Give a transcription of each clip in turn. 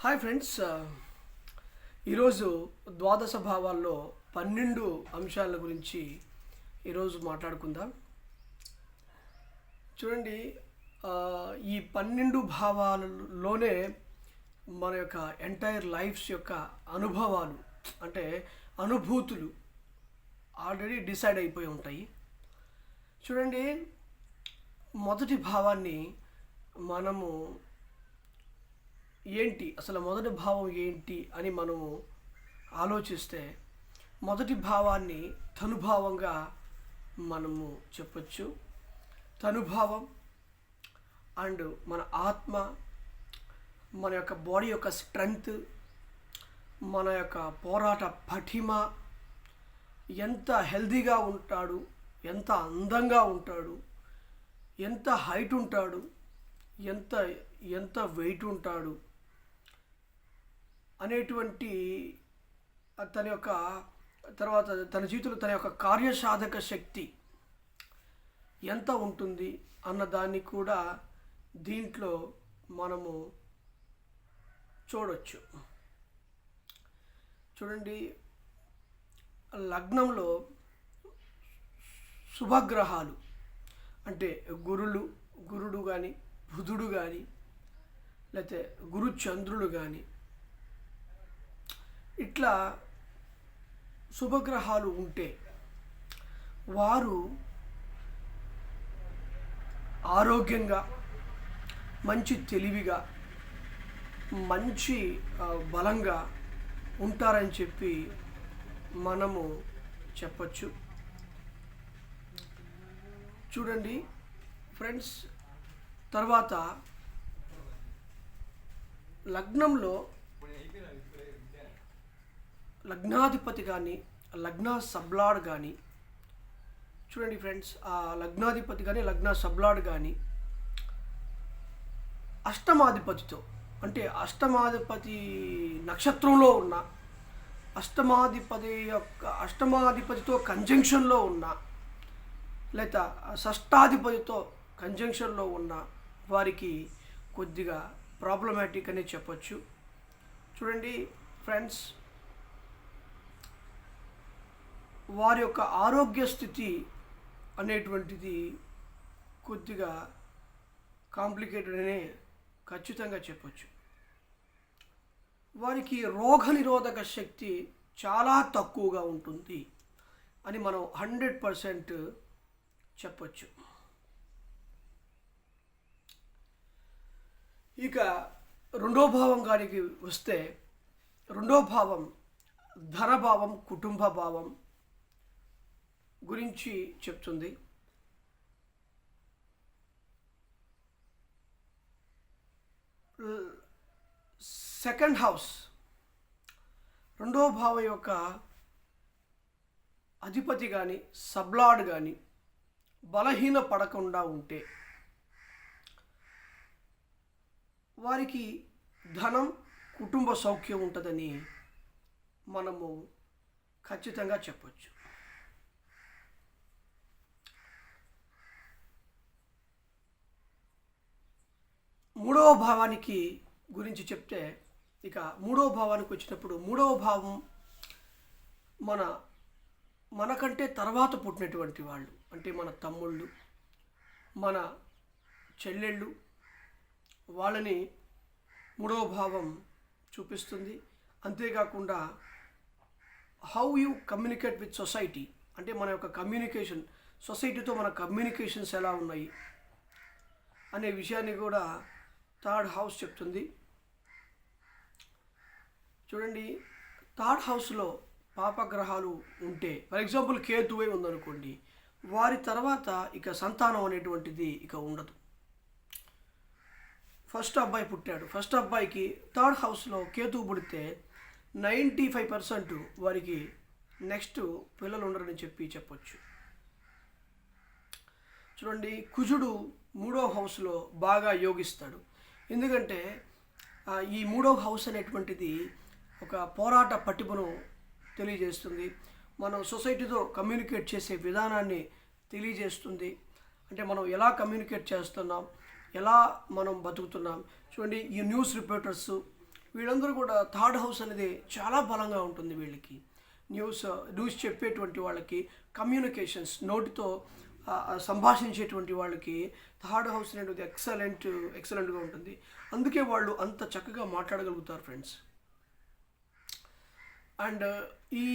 Hi friends, ఈరోజు ద్వాదశ భావాల్లో 12 అంశాల గురించి ఈరోజు మాట్లాడుకుందాం. చూడండి, ఈ 12 భావాలలోనే మన యొక్క ఎంటైర్ లైఫ్స్ యొక్క అనుభవాలు అంటే అనుభూతులు ఆల్రెడీ డిసైడ్ అయిపోయి ఉంటాయి. చూడండి, మొదటి భావాన్ని మనము ఏంటి, అసలు మొదటి భావం ఏంటి అని మనము ఆలోచిస్తే మొదటి భావాన్ని తనుభావంగా మనము చెప్పచ్చు. తనుభావం అండ్ మన ఆత్మ, మన యొక్క బాడీ యొక్క స్ట్రెంగ్త్, మన యొక్క పోరాట పటిమ, ఎంత హెల్తీగా ఉంటాడు, ఎంత అందంగా ఉంటాడు, ఎంత హైట్ ఉంటాడు, ఎంత ఎంత వెయిట్ ఉంటాడు అనేటువంటి తన యొక్క తర్వాత తన జీవితంలో తన యొక్క కార్యసాధక శక్తి ఎంత ఉంటుంది అన్న దాన్ని కూడా దీంట్లో మనము చూడొచ్చు. చూడండి, లగ్నంలో శుభగ్రహాలు అంటే గురుడు కానీ, బుధుడు కానీ, లేకపోతే గురు చంద్రుడు కానీ, ఇట్లా శుభగ్రహాలు ఉంటే వారు ఆరోగ్యంగా, మంచి తెలివిగా, మంచి బలంగా ఉంటారని చెప్పి మనము చెప్పచ్చు. చూడండి ఫ్రెండ్స్, తర్వాత లగ్నంలో లగ్నాధిపతి కానీ, లగ్న సబ్లాడ్ కానీ, చూడండి ఫ్రెండ్స్, ఆ లగ్నాధిపతి కానీ, లగ్న సబ్లాడ్ కానీ అష్టమాధిపతితో అంటే అష్టమాధిపతి నక్షత్రంలో ఉన్న, అష్టమాధిపతితో కంజంక్షన్లో ఉన్న, లేదా షష్టాధిపతితో కంజంక్షన్లో ఉన్న వారికి కొద్దిగా ప్రాబ్లమాటిక్ అని చెప్పచ్చు. చూడండి ఫ్రెండ్స్, వారి యొక్క ఆరోగ్య స్థితి అనేటువంటిది కొద్దిగా కాంప్లికేటెడ్ అనే ఖచ్చితంగా చెప్పచ్చు. వారికి రోగనిరోధక శక్తి చాలా తక్కువగా ఉంటుంది అని మనం 100% చెప్పచ్చు. ఇక రెండో భావం గారికి వస్తే, రెండో భావం ధనభావం, కుటుంబ భావం గురించి చెప్తుంది. సెకండ్ హౌస్, రెండో భావం యొక్క అధిపతి కానీ, సబ్లాడ్ కానీ బలహీన పడకుండా ఉంటే వారికి ధనం, కుటుంబ సౌఖ్యం ఉంటుందని మనము ఖచ్చితంగా చెప్పచ్చు. మూడవ భావానికి గురించి చెప్తే, ఇక మూడవ భావానికి వచ్చినప్పుడు, మూడవ భావం మనకంటే తర్వాత పుట్టినటువంటి వాళ్ళు అంటే మన తమ్ముళ్ళు, మన చెల్లెళ్ళు, వాళ్ళని మూడవ భావం చూపిస్తుంది. అంతేకాకుండా how you communicate with society అంటే మన యొక్క కమ్యూనికేషన్, సొసైటీతో మన కమ్యూనికేషన్స్ ఎలా ఉన్నాయి అనే విషయాన్ని కూడా థర్డ్ హౌస్ చెప్తుంది. చూడండి, థర్డ్ హౌస్లో పాపగ్రహాలు ఉంటే, ఫర్ ఎగ్జాంపుల్ కేతువై ఉందనుకోండి, వారి తర్వాత ఇక సంతానం అనేటువంటిది ఇక ఉండదు. ఫస్ట్ అబ్బాయి పుట్టాడు, ఫస్ట్ అబ్బాయికి థర్డ్ హౌస్లో కేతువు పుడితే 95% వారికి నెక్స్ట్ పిల్లలు ఉండరని చెప్పొచ్చు. చూడండి, కుజుడు మూడో హౌస్లో బాగా యోగిస్తాడు. ఎందుకంటే ఈ మూడో హౌస్ అనేటువంటిది ఒక పోరాట పటిమను తెలియజేస్తుంది, మనం సొసైటీతో కమ్యూనికేట్ చేసే విధానాన్ని తెలియజేస్తుంది. అంటే మనం ఎలా కమ్యూనికేట్ చేస్తున్నాం, ఎలా మనం బతుకుతున్నాం. చూడండి, ఈ న్యూస్ రిపోర్టర్స్, వీళ్ళందరూ కూడా థర్డ్ హౌస్ అనేది చాలా బలంగా ఉంటుంది వీళ్ళకి. న్యూస్ చెప్పేటువంటి వాళ్ళకి, కమ్యూనికేషన్స్ నోటితో సంభాషించేటువంటి వాళ్ళకి థర్డ్ హౌస్ అనేది ఎక్సలెంట్గా ఉంటుంది. అందుకే వాళ్ళు అంత చక్కగా మాట్లాడగలుగుతారు ఫ్రెండ్స్. అండ్ ఈ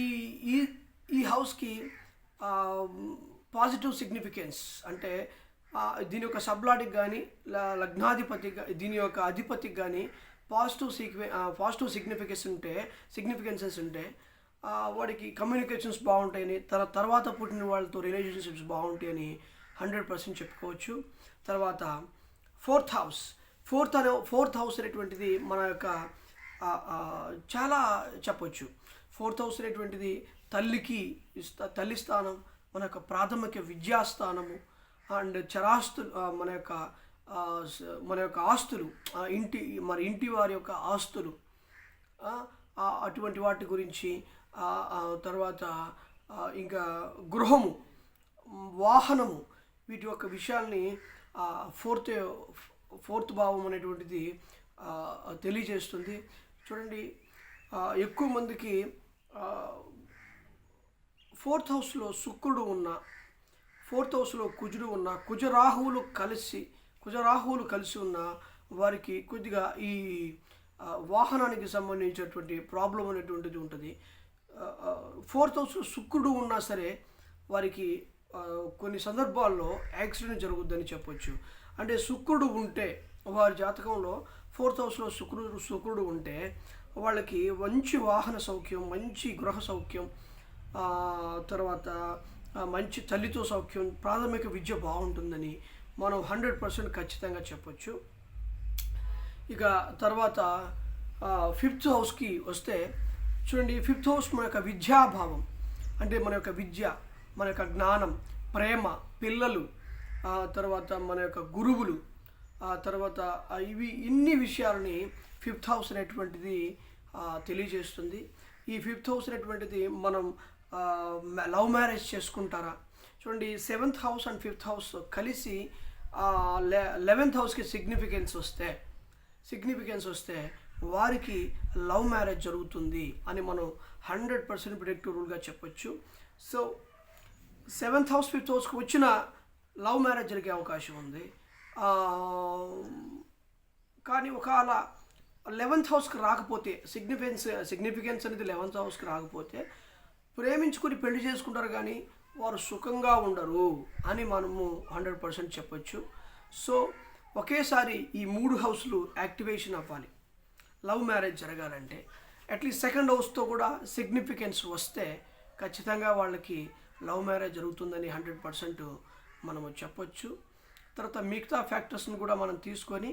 ఈ ఈ హౌస్కి పాజిటివ్ సిగ్నిఫికెన్స్ అంటే దీని యొక్క సబ్లాటికి కానీ లగ్నాధిపతి దీని యొక్క అధిపతికి కానీ పాజిటివ్ సిగ్నిఫికెన్సెస్ ఉంటే వాడికి కమ్యూనికేషన్స్ బాగుంటాయని, తర్వాత పుట్టిన వాళ్ళతో రిలేషన్షిప్స్ బాగుంటాయని 100% చెప్పుకోవచ్చు. తర్వాత ఫోర్త్ హౌస్ అనేటువంటిది మన యొక్క చాలా చెప్పొచ్చు. ఫోర్త్ హౌస్ అనేటువంటిది తల్లి స్థానం, మన యొక్క ప్రాథమిక విద్యాస్థానము అండ్ చరాస్తులు, మన యొక్క ఆస్తులు, ఇంటి వారి యొక్క ఆస్తులు, అటువంటి వాటి గురించి, తర్వాత ఇంకా గృహము, వాహనము, వీటి యొక్క విషయాల్ని ఫోర్త్ భావం అనేటువంటిది తెలియజేస్తుంది. చూడండి, ఎక్కువ మందికి ఫోర్త్ హౌస్లో శుక్రుడు ఉన్న, ఫోర్త్ హౌస్లో కుజుడు ఉన్న, కుజరాహువులు కలిసి ఉన్న వారికి కొద్దిగా ఈ వాహనానికి సంబంధించినటువంటి ప్రాబ్లం అనేటువంటిది ఉంటుంది. ఫోర్త్ హౌస్లో శుక్రుడు ఉన్నా సరే వారికి కొన్ని సందర్భాల్లో యాక్సిడెంట్ జరుగుద్దని చెప్పొచ్చు. అంటే శుక్రుడు ఉంటే, వారి జాతకంలో ఫోర్త్ హౌస్లో శుక్రుడు ఉంటే వాళ్ళకి మంచి వాహన సౌఖ్యం, మంచి గృహ సౌఖ్యం, తర్వాత మంచి తల్లితో సౌఖ్యం, ప్రాథమిక విద్య బాగుంటుందని మనం 100% ఖచ్చితంగా చెప్పొచ్చు. ఇక తర్వాత ఫిఫ్త్ హౌస్కి వస్తే చూడండి, ఫిఫ్త్ హౌస్ మన యొక్క విద్యాభావం, అంటే మన యొక్క విద్య, మన యొక్క జ్ఞానం, ప్రేమ, పిల్లలు, తర్వాత మన యొక్క గురువులు, తర్వాత ఇన్ని విషయాలని ఫిఫ్త్ హౌస్ అనేటువంటిది తెలియజేస్తుంది. ఈ ఫిఫ్త్ హౌస్ అనేటువంటిది మనం లవ్ మ్యారేజ్ చేసుకుంటారా? చూడండి, 7th house and 5th house కలిసి 11th హౌస్కి సిగ్నిఫికెన్స్ వస్తే వారికి లవ్ మ్యారేజ్ జరుగుతుంది అని మనం 100% ప్రిడిక్టివ్ రూల్గా చెప్పొచ్చు. సో 7th హౌస్ 5th హౌస్కి వచ్చిన లవ్ మ్యారేజ్ జరిగే అవకాశం ఉంది. కానీ ఒకవేళ 11th హౌస్కి రాకపోతే, సిగ్నిఫికెన్స్ అనేది 11th హౌస్కి రాకపోతే ప్రేమించుకుని పెళ్లి చేసుకుంటారు కానీ వారు సుఖంగా ఉండరు అని మనము 100% చెప్పొచ్చు. సో ఒకేసారి ఈ 3 హౌస్లు యాక్టివేషన్ అవ్వాలి లవ్ మ్యారేజ్ జరగాలంటే. అట్లీస్ట్ 2nd హౌస్తో కూడా సిగ్నిఫికెన్స్ వస్తే ఖచ్చితంగా వాళ్ళకి లవ్ మ్యారేజ్ జరుగుతుందని 100% మనము చెప్పొచ్చు. తర్వాత మిగతా ఫ్యాక్టర్స్ని కూడా మనం తీసుకొని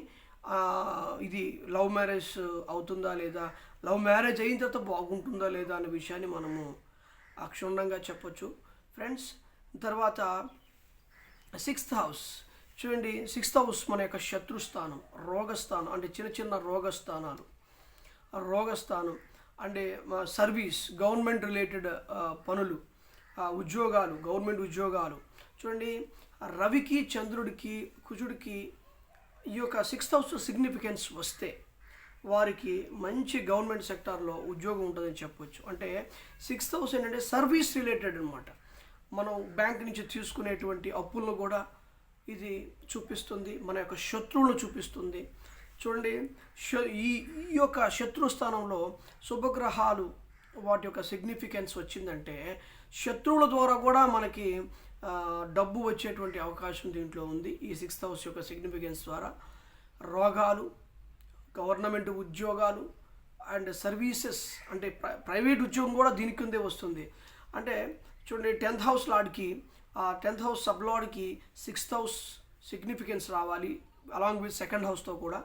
ఇది లవ్ మ్యారేజ్ అవుతుందా లేదా, లవ్ మ్యారేజ్ అయిన తర్వాత బాగుంటుందా లేదా అనే విషయాన్ని మనము అక్షుణ్ణంగా చెప్పొచ్చు ఫ్రెండ్స్. తర్వాత 6th హౌస్ చూడండి, 6th హౌస్ మన యొక్క శత్రుస్థానం, రోగస్థానం, అంటే చిన్న రోగస్థానం అంటే సర్వీస్, గవర్నమెంట్ రిలేటెడ్ పనులు, ఉద్యోగాలు, గవర్నమెంట్ ఉద్యోగాలు. చూడండి, రవికి, చంద్రుడికి, కుజుడికి ఈ యొక్క 6th హౌస్ సిగ్నిఫికెన్స్ వస్తే వారికి మంచి గవర్నమెంట్ సెక్టార్లో ఉద్యోగం ఉంటుందని చెప్పొచ్చు. అంటే 6th హౌస్ ఏంటంటే సర్వీస్ రిలేటెడ్ అనమాట. మనం బ్యాంక్ నుంచి తీసుకునేటువంటి అప్పులను కూడా ఇది చూపిస్తుంది, మన యొక్క శత్రువులను చూపిస్తుంది. చూడండి, ఈ యొక్క శత్రుస్థానంలో శుభగ్రహాలు వాటి యొక్క సిగ్నిఫికెన్స్ వచ్చిందంటే శత్రువుల ద్వారా కూడా మనకి డబ్బు వచ్చేటువంటి అవకాశం దీంట్లో ఉంది. ఈ 6th హౌస్ యొక్క సిగ్నిఫికెన్స్ ద్వారా రోగాలు, గవర్నమెంట్ ఉద్యోగాలు అండ్ సర్వీసెస్, అంటే ప్రైవేట్ ఉద్యోగం కూడా దీని కిందే వస్తుంది. అంటే చూడండి, 10th హౌస్ లార్డ్కి, 10th హౌస్ సబ్ లార్డ్కి 6th హౌస్ సిగ్నిఫికెన్స్ రావాలి అలాంగ్ విత్ 2nd హౌస్తో కూడా.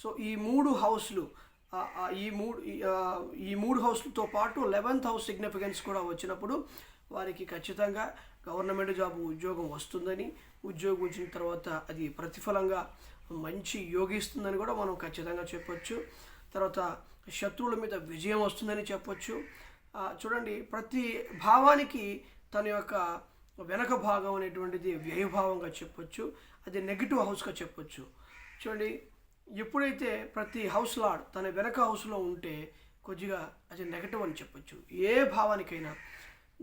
సో ఈ 3 హౌస్లు, ఈ మూడు హౌస్లతో పాటు 11th హౌస్ సిగ్నిఫికెన్స్ కూడా వచ్చినప్పుడు వారికి ఖచ్చితంగా గవర్నమెంట్ జాబ్ ఉద్యోగం వస్తుందని, ఉద్యోగం వచ్చిన తర్వాత అది ప్రతిఫలంగా మంచి యోగిస్తుందని కూడా మనం ఖచ్చితంగా చెప్పొచ్చు. తర్వాత శత్రువుల మీద విజయం వస్తుందని చెప్పొచ్చు. చూడండి, ప్రతి భావానికి తన యొక్క వెనక భాగం అనేటువంటిది వ్యయభావంగా చెప్పొచ్చు, అది నెగిటివ్ హౌస్గా చెప్పొచ్చు. చూడండి, ఎప్పుడైతే ప్రతి హౌస్ లార్డ్ తన వెనక హౌస్లో ఉంటే కొద్దిగా అది నెగటివ్ అని చెప్పొచ్చు. ఏ భావానికైనా,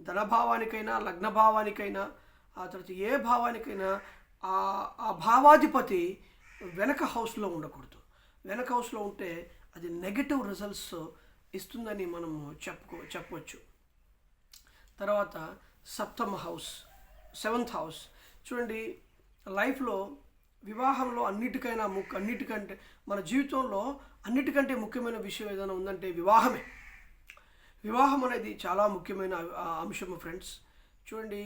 ధన భావానికైనా, లగ్న భావానికైనా, ఆ తర్వాత ఏ భావానికైనా ఆ భావాధిపతి వెనక హౌస్లో ఉండకూడదు. వెనక హౌస్లో ఉంటే అది నెగటివ్ రిజల్ట్స్ ఇస్తుందని మనము చెప్పవచ్చు. తర్వాత సెవెంత్ హౌస్ చూడండి. లైఫ్లో వివాహంలో అన్నిటికంటే మన జీవితంలో అన్నిటికంటే ముఖ్యమైన విషయం ఏదైనా ఉందంటే వివాహమే. వివాహం అనేది చాలా ముఖ్యమైన అంశము ఫ్రెండ్స్. చూడండి,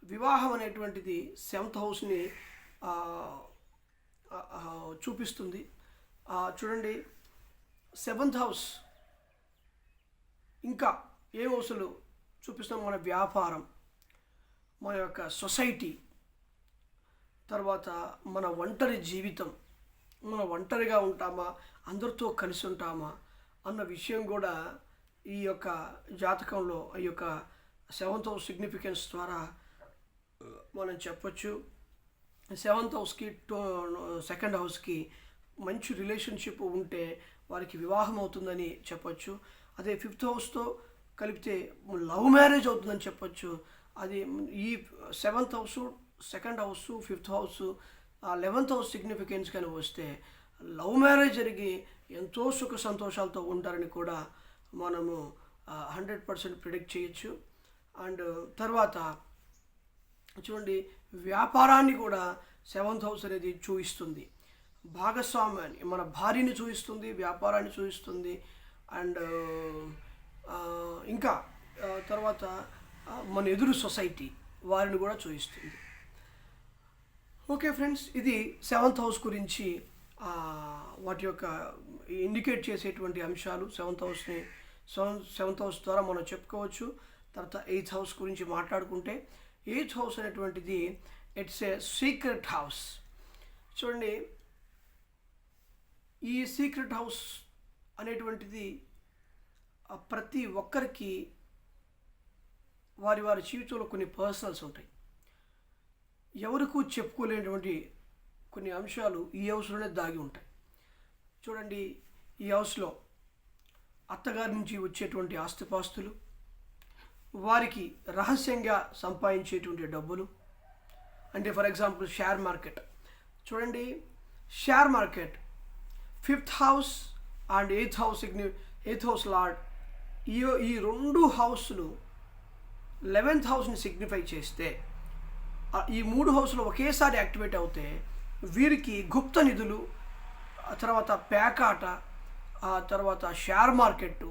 వివాహం అనేటువంటిది 7th హౌస్ని చూపిస్తుంది. చూడండి, 7th హౌస్ ఇంకా ఏ హౌసులు చూపిస్తాం? మన వ్యాపారం, మన యొక్క సొసైటీ, తర్వాత మన ఒంటరి జీవితం, మనం ఒంటరిగా ఉంటామా, అందరితో కలిసి ఉంటామా అన్న విషయం కూడా ఈ యొక్క జాతకంలో ఈ యొక్క 7th హౌస్ సిగ్నిఫికెన్స్ ద్వారా మనం చెప్పొచ్చు. 7th హౌస్కి 2nd హౌస్కి మంచి రిలేషన్షిప్ ఉంటే వారికి వివాహం అవుతుందని చెప్పొచ్చు. అదే 5th హౌస్తో కలిపితే లవ్ మ్యారేజ్ అవుతుందని చెప్పొచ్చు. అది ఈ 7th house, 2nd house, 5th house, 11th house significance కానీ వస్తే లవ్ మ్యారేజ్ జరిగి ఎంతో సుఖ సంతోషాలతో ఉంటారని కూడా మనము 100% ప్రిడిక్ట్ చేయొచ్చు. అండ్ తర్వాత చూడండి, వ్యాపారాన్ని కూడా 7th హౌస్ అనేది చూపిస్తుంది. భాగస్వామ్యాన్ని, మన భార్యని చూపిస్తుంది, వ్యాపారాన్ని చూపిస్తుంది. అండ్ ఇంకా తర్వాత మన ఎదురు సొసైటీ వారిని కూడా చూపిస్తుంది. ఓకే ఫ్రెండ్స్, ఇది 7th హౌస్ గురించి వాటి యొక్క ఇండికేట్ చేసేటువంటి అంశాలు. 7th హౌస్ ద్వారా మనం చెప్పుకోవచ్చు. తర్వాత 8th హౌస్ గురించి మాట్లాడుకుంటే, 8th హౌస్ అనేటువంటిది ఇట్స్ ఏ సీక్రెట్ హౌస్. చూడండి, ఈ సీక్రెట్ హౌస్ అనేటువంటిది ప్రతి ఒక్కరికి వారి జీవితంలో కొన్ని పర్సనల్స్ ఉంటాయి. ఎవరికూ చెప్పుకోలేనటువంటి కొన్ని అంశాలు ఈ హౌస్లోనే దాగి ఉంటాయి. చూడండి, ఈ హౌస్లో అత్తగారి నుంచి వచ్చేటువంటి ఆస్తిపాస్తులు, వారికి రహస్యంగా సంపాదించేటువంటి డబ్బులు, అంటే ఫర్ ఎగ్జాంపుల్ షేర్ మార్కెట్. చూడండి, share market 5th house and 8th house lord ఈ రెండు హౌస్లు 11th హౌస్ని సిగ్నిఫై చేస్తే, ఈ 3 హౌస్లు ఒకేసారి యాక్టివేట్ అవుతే వీరికి గుప్త నిధులు, తర్వాత పేకాట, తర్వాత షేర్ మార్కెట్టు,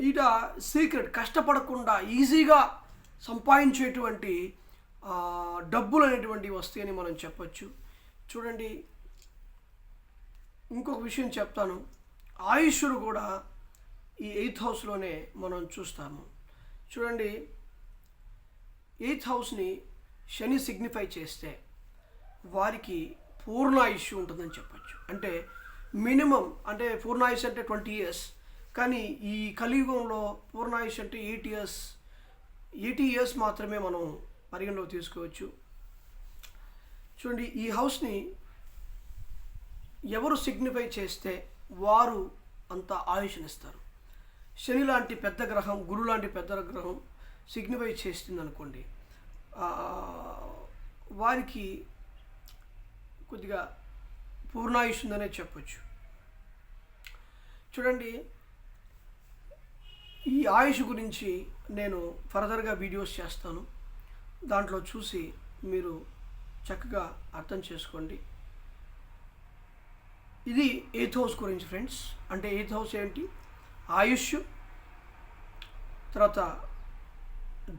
ఇట సీక్రెట్ కష్టపడకుండా ఈజీగా సంపాదించేటువంటి డబ్బులు అనేటువంటివి వస్తాయని మనం చెప్పచ్చు. చూడండి, ఇంకొక విషయం చెప్తాను. ఆయుష్ను కూడా ఈ 8th హౌస్లోనే మనం చూస్తాము. చూడండి, 8th హౌస్ని శని సిగ్నిఫై చేస్తే వారికి పూర్ణాయుష్ ఉంటుందని చెప్పచ్చు. అంటే మినిమం, అంటే పూర్ణాయుష్ అంటే 20 years, కానీ ఈ కలియుగంలో పూర్ణాయుష్ అంటే 80 years మాత్రమే మనం పరిగణలోకి తీసుకోవచ్చు. చూడండి, ఈ హౌస్ని ఎవరు సిగ్నిఫై చేస్తే వారు అంత ఆయుష్నిస్తారు. శని లాంటి పెద్ద గ్రహం, గురు లాంటి పెద్ద గ్రహం సిగ్నిఫై చేస్తుంది అనుకోండి, వారికి కొద్దిగా పూర్ణాయుష్ ఉందనే చెప్పచ్చు. చూడండి, ఈ ఆయుష్ గురించి నేను ఫర్దర్గా వీడియోస్ చేస్తాను. దాంట్లో చూసి మీరు చక్కగా అర్థం చేసుకోండి. ఇది 8th హౌస్ గురించి ఫ్రెండ్స్. అంటే 8th హౌస్ ఏంటి? ఆయుష్, తర్వాత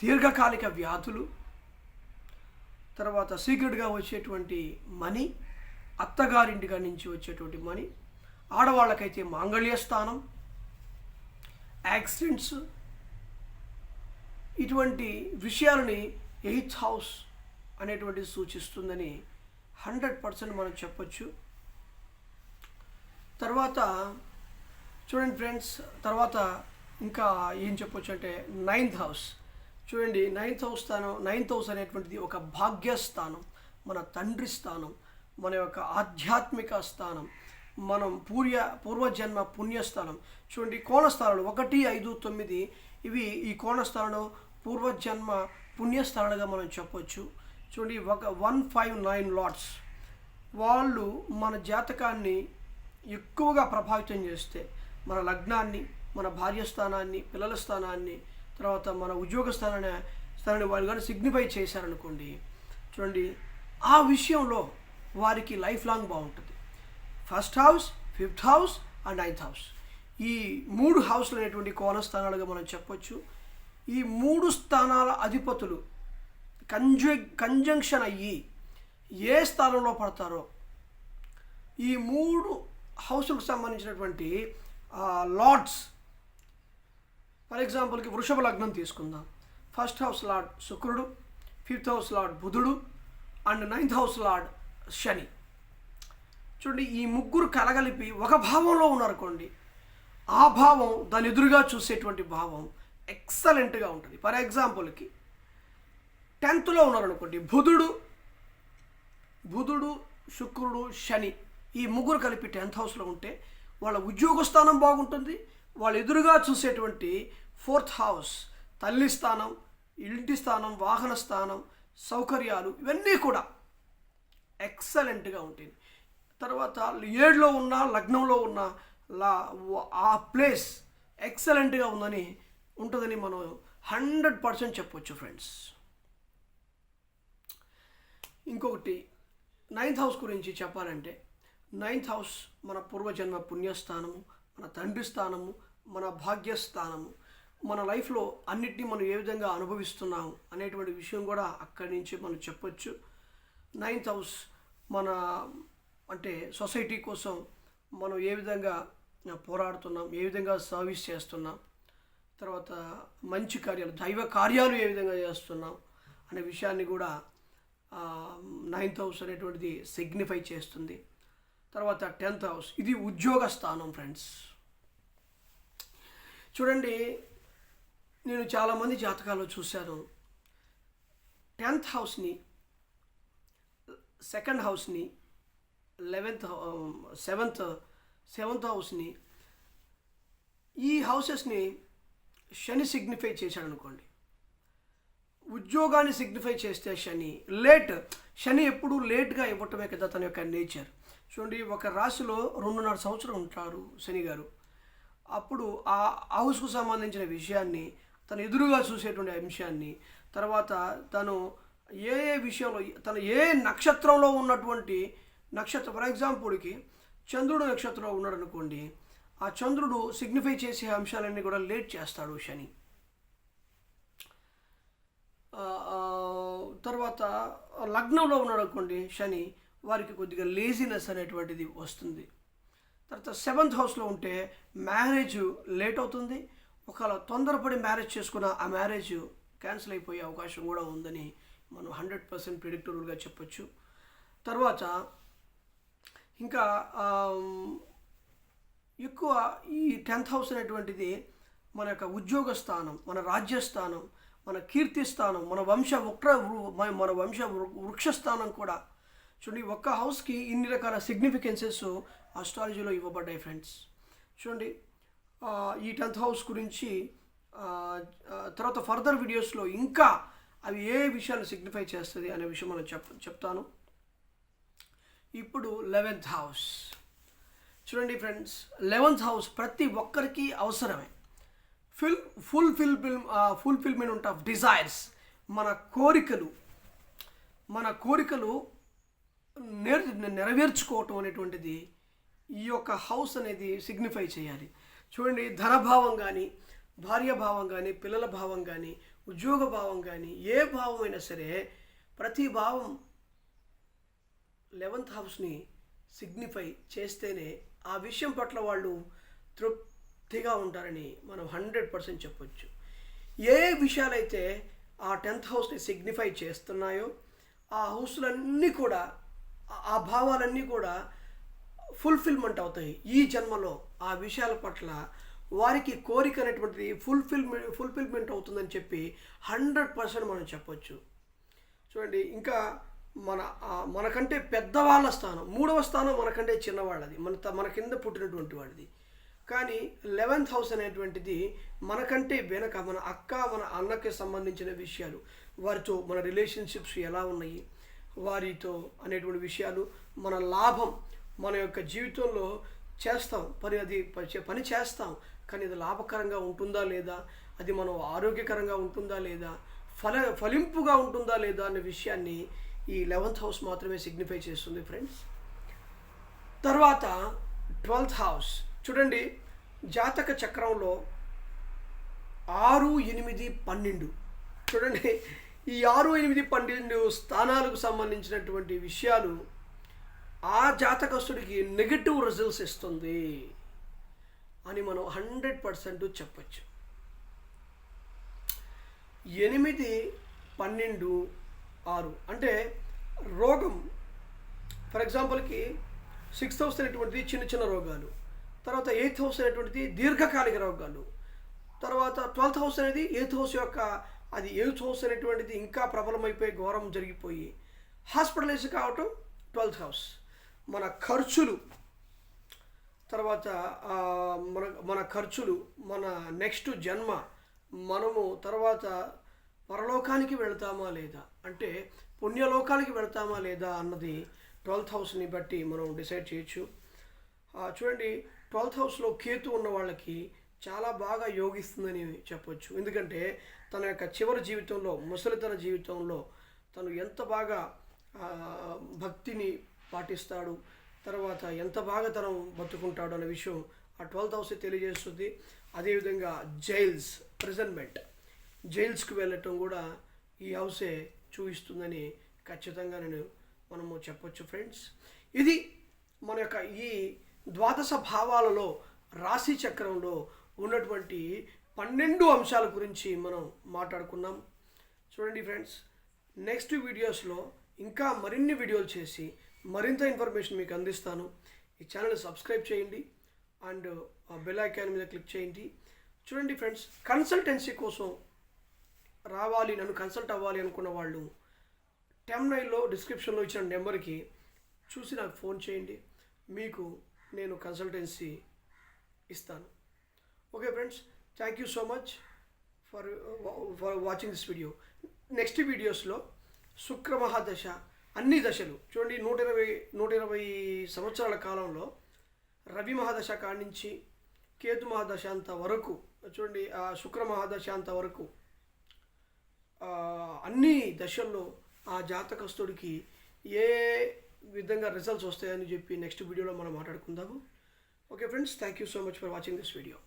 దీర్ఘకాలిక వ్యాధులు, తర్వాత సీక్రెట్గా వచ్చేటువంటి మనీ, అత్తగారింటిగా నుంచి వచ్చేటువంటి మనీ, ఆడవాళ్ళకైతే మాంగళ్య స్థానం, యాక్సిడెంట్స్, ఇటువంటి విషయాలని 8th హౌస్ అనేటువంటిది సూచిస్తుందని 100% మనం చెప్పొచ్చు. తర్వాత చూడండి ఫ్రెండ్స్, తర్వాత ఇంకా ఏం చెప్పొచ్చు అంటే 9th హౌస్. చూడండి, 9th హౌస్ అనేటువంటిది ఒక భాగ్యస్థానం, మన తండ్రి స్థానం, మన యొక్క ఆధ్యాత్మిక స్థానం. మనం పూర్వజన్మ పుణ్యస్థలం. చూడండి కోణస్థలాలు 1, 5, 9 ఇవి ఈ కోణస్థలాలు పూర్వజన్మ పుణ్యస్థలాలుగా మనం చెప్పొచ్చు. చూడండి 159 లాట్స్ వాళ్ళు మన జాతకాన్ని ఎక్కువగా ప్రభావితం చేస్తే మన లగ్నాన్ని, మన భార్య స్థానాన్ని, పిల్లల స్థానాన్ని, తర్వాత మన ఉద్యోగ స్థానాన్ని వాళ్ళు కానీ సిగ్నిఫై చేశారనుకోండి, చూడండి ఆ విషయంలో వారికి లైఫ్ లాంగ్ బాగుంటుంది. 1st house, 5th house and 9th house ఈ 3 హౌస్లు అనేటువంటి కోణ స్థానాలుగా మనం చెప్పొచ్చు. ఈ 3 స్థానాల అధిపతులు కంజంక్షన్ అయ్యి ఏ స్థానంలో పడతారో ఈ 3 హౌస్లకు సంబంధించినటువంటి లార్డ్స్, ఫర్ ఎగ్జాంపుల్కి వృషభ లగ్నం తీసుకుందాం. 1st హౌస్ లార్డ్ శుక్రుడు, 5th హౌస్ లార్డ్ బుధుడు అండ్ 9th హౌస్ లార్డ్ శని. చూడండి ఈ ముగ్గురు కలగలిపి ఒక భావంలో ఉన్నారనుకోండి, ఆ భావం దాని ఎదురుగా చూసేటువంటి భావం ఎక్సలెంట్గా ఉంటుంది. ఫర్ ఎగ్జాంపుల్కి 10th ఉన్నారనుకోండి, బుధుడు శుక్రుడు శని ఈ ముగ్గురు కలిపి 10th హౌస్లో ఉంటే వాళ్ళ ఉద్యోగ స్థానం బాగుంటుంది. వాళ్ళు ఎదురుగా చూసేటువంటి 4th హౌస్ తల్లి స్థానం, ఇంటి స్థానం, వాహన స్థానం, సౌకర్యాలు ఇవన్నీ కూడా ఎక్సలెంట్గా ఉంటుంది. తర్వాత 7లో ఉన్న లగ్నంలో ఉన్న ఆ ప్లేస్ ఎక్సలెంట్గా ఉంటుందని మనం 100% చెప్పొచ్చు ఫ్రెండ్స్. ఇంకొకటి 9th హౌస్ గురించి చెప్పాలంటే 9th హౌస్ మన పూర్వజన్మ పుణ్యస్థానము, మన తండ్రి స్థానము, మన భాగ్యస్థానము. మన లైఫ్లో అన్నిటినీ మనం ఏ విధంగా అనుభవిస్తున్నాము అనేటువంటి విషయం కూడా అక్కడి నుంచి మనం చెప్పొచ్చు. 9th హౌస్ మన అంటే సొసైటీ కోసం మనం ఏ విధంగా పోరాడుతున్నాం, ఏ విధంగా సర్వీస్ చేస్తున్నాం, తర్వాత మంచి కార్యాలు, దైవ కార్యాలు ఏ విధంగా చేస్తున్నాం అనే విషయాన్ని కూడా 9th హౌస్ అనేటువంటిది సిగ్నిఫై చేస్తుంది. తర్వాత 10th హౌస్ ఇది ఉద్యోగ స్థానం ఫ్రెండ్స్. చూడండి నేను చాలామంది జాతకాల్లో చూశాను, 10th హౌస్ని, 2nd హౌస్ని, 7th హౌస్ని, ఈ హౌసెస్ని శని సిగ్నిఫై చేశాడు అనుకోండి, ఉద్యోగాన్ని సిగ్నిఫై చేస్తే శని ఎప్పుడు లేట్గా ఇవ్వటమే కదా తన యొక్క నేచర్. చూడండి ఒక రాశిలో 2.5 సంవత్సరం ఉంటారు శని గారు. అప్పుడు ఆ హౌస్కు సంబంధించిన విషయాన్ని, తను ఎదురుగా చూసేటువంటి అంశాన్ని, తర్వాత తను ఏ విషయంలో, తను ఏ నక్షత్రంలో ఉన్నటువంటి నక్షత్రం, ఫర్ ఎగ్జాంపుల్కి చంద్రుడు నక్షత్రంలో ఉన్నాడు అనుకోండి, ఆ చంద్రుడు సిగ్నిఫై చేసే అంశాలన్నీ కూడా లేట్ చేస్తాడు శని. తర్వాత లగ్నంలో ఉన్నాడు అనుకోండి శని, వారికి కొద్దిగా లేజినెస్ అనేటువంటిది వస్తుంది. తర్వాత 7th హౌస్లో ఉంటే మ్యారేజ్ లేట్ అవుతుంది. ఒకవేళ తొందరపడి మ్యారేజ్ చేసుకున్న ఆ మ్యారేజ్ క్యాన్సిల్ అయిపోయే అవకాశం కూడా ఉందని మనం 100% ప్రిడిక్టబుల్గా చెప్పొచ్చు. తర్వాత ఇంకా ఎక్కువ ఈ 10th హౌస్ అనేటువంటిది మన యొక్క ఉద్యోగ స్థానం, మన రాజ్యస్థానం, మన కీర్తి స్థానం, మన వంశ వృక్ష స్థానం కూడా. చూడండి ఒక్క హౌస్కి ఇన్ని రకాల సిగ్నిఫికెన్సెస్ ఆస్ట్రాలజీలో ఇవ్వబడ్డాయి ఫ్రెండ్స్. చూడండి ఈ 10th హౌస్ గురించి తర్వాత ఫర్దర్ వీడియోస్లో ఇంకా అవి ఏ విషయాన్ని సిగ్నిఫై చేస్తుంది అనే విషయం మనం చెప్తాను. ఇప్పుడు 11th హౌస్ చూడండి ఫ్రెండ్స్, 11th హౌస్ ప్రతి ఒక్కరికి అవసరమే. ఫుల్ఫిల్మెంట్ ఆఫ్ డిజైర్స్, మన కోరికలు నెరవేర్చుకోవటం అనేటువంటిది ఈ యొక్క హౌస్ అనేది సిగ్నిఫై చేయాలి. చూడండి ధనభావం కానీ, భార్యాభావం కానీ, పిల్లల భావం కానీ, ఉద్యోగ భావం కానీ, ఏ భావం అయినా సరే ప్రతి భావం 11th హౌస్ని సిగ్నిఫై చేస్తేనే ఆ విషయం పట్ల వాళ్ళు తృప్తిగా ఉంటారని మనం 100% చెప్పొచ్చు. ఏ విషయాలైతే ఆ 10th హౌస్ని సిగ్నిఫై చేస్తున్నాయో ఆ హౌస్లన్నీ కూడా, ఆ భావాలన్నీ కూడా ఫుల్ఫిల్మెంట్ అవుతాయి ఈ జన్మలో. ఆ విషయాల పట్ల వారికి కోరిక అనేటువంటిది ఫుల్ఫిల్మెంట్ అవుతుందని చెప్పి 100% మనం చెప్పొచ్చు. చూడండి ఇంకా మనకంటే పెద్దవాళ్ళ స్థానం, 3వ స్థానం మనకంటే చిన్నవాళ్ళది, మన కింద పుట్టినటువంటి వాడిది. కానీ 11th హౌస్ అనేటువంటిది మనకంటే వెనక మన అక్క మన అన్నకి సంబంధించిన విషయాలు, వారితో మన రిలేషన్షిప్స్ ఎలా ఉన్నాయి, వారితో అనేటువంటి విషయాలు, మన లాభం, మన యొక్క జీవితంలో చేస్తాం పని చేస్తాం, కానీ అది లాభకరంగా ఉంటుందా లేదా, అది మనం ఆరోగ్యకరంగా ఉంటుందా లేదా, ఫలింపుగా ఉంటుందా లేదా అనే విషయాన్ని ఈ 11th హౌస్ మాత్రమే సిగ్నిఫై చేస్తుంది ఫ్రెండ్స్. తర్వాత 12th హౌస్ చూడండి, జాతక చక్రంలో 6, 8, 12 చూడండి. ఈ 6, 8, 12 స్థానాలకు సంబంధించినటువంటి విషయాలు ఆ జాతకస్తుడికి నెగటివ్ రిజల్ట్స్ ఇస్తుంది అని మనం 100% చెప్పచ్చు. 8, 12, 6 అంటే రోగం. ఫర్ ఎగ్జాంపుల్కి 6th హౌస్ అనేటువంటిది చిన్న చిన్న రోగాలు, తర్వాత 8th హౌస్ అనేటువంటిది దీర్ఘకాలిక రోగాలు, తర్వాత 12th హౌస్ అనేది 8th హౌస్ యొక్క అది 8th హౌస్ అనేటువంటిది ఇంకా ప్రబలమైపోయి ఘోరం జరిగిపోయి హాస్పిటలైజ్ కావటం 12th హౌస్. మన ఖర్చులు, తర్వాత మన ఖర్చులు, మన నెక్స్ట్ జన్మ, మనము తర్వాత పరలోకానికి వెళ్తామా లేదా, అంటే పుణ్యలోకానికి వెళ్తామా లేదా అన్నది 12th హౌస్ని బట్టి మనం డిసైడ్ చేయొచ్చు. చూడండి, 12th హౌస్లో కేతు ఉన్న వాళ్ళకి చాలా బాగా యోగిస్తుందని చెప్పొచ్చు. ఎందుకంటే తన యొక్క చివరి జీవితంలో, ముసలితన జీవితంలో తను ఎంత బాగా భక్తిని పాటిస్తాడు, తర్వాత ఎంత బాగా తను బతుకుంటాడు అనే విషయం ఆ 12th హౌస్ తెలియజేస్తుంది. అదేవిధంగా ప్రెజెంట్మెంట్, జైల్స్కి వెళ్ళటం కూడా ఈ హౌసే చూపిస్తుందని ఖచ్చితంగా మనము చెప్పొచ్చు ఫ్రెండ్స్. ఇది మన యొక్క ఈ ద్వాదశ భావాలలో రాశి చక్రంలో ఉన్నటువంటి 12 అంశాల గురించి మనం మాట్లాడుకున్నాం. చూడండి ఫ్రెండ్స్, నెక్స్ట్ వీడియోస్లో ఇంకా మరిన్ని వీడియోలు చేసి మరింత ఇన్ఫర్మేషన్ మీకు అందిస్తాను. ఈ ఛానల్ సబ్స్క్రైబ్ చేయండి అండ్ బెల్ ఐకాన్ మీద క్లిక్ చేయండి. చూడండి ఫ్రెండ్స్, కన్సల్టెన్సీ కోసం రావాలి, నన్ను కన్సల్ట్ అవ్వాలి అనుకున్న వాళ్ళు టెమ్నైల్లో డిస్క్రిప్షన్లో ఇచ్చిన నెంబర్కి చూసి నాకు ఫోన్ చేయండి, మీకు నేను కన్సల్టెన్సీ ఇస్తాను. Okay friends, thank you so much for watching this video. Next వీడియోస్లో శుక్ర మహాదశ అన్ని దశలు చూడండి, 120 సంవత్సరాల కాలంలో రవి మహాదశ కాడి నుంచి కేతు మహాదశ అంత వరకు చూడండి, ఆ శుక్ర మహాదశ అంత వరకు అన్ని దశల్లో ఆ జాతకస్తుడికి ఏ విధంగా రిజల్ట్స్ వస్తాయని చెప్పి నెక్స్ట్ వీడియోలో మనం మాట్లాడుకుందాము. Okay friends, thank you so much for watching this video.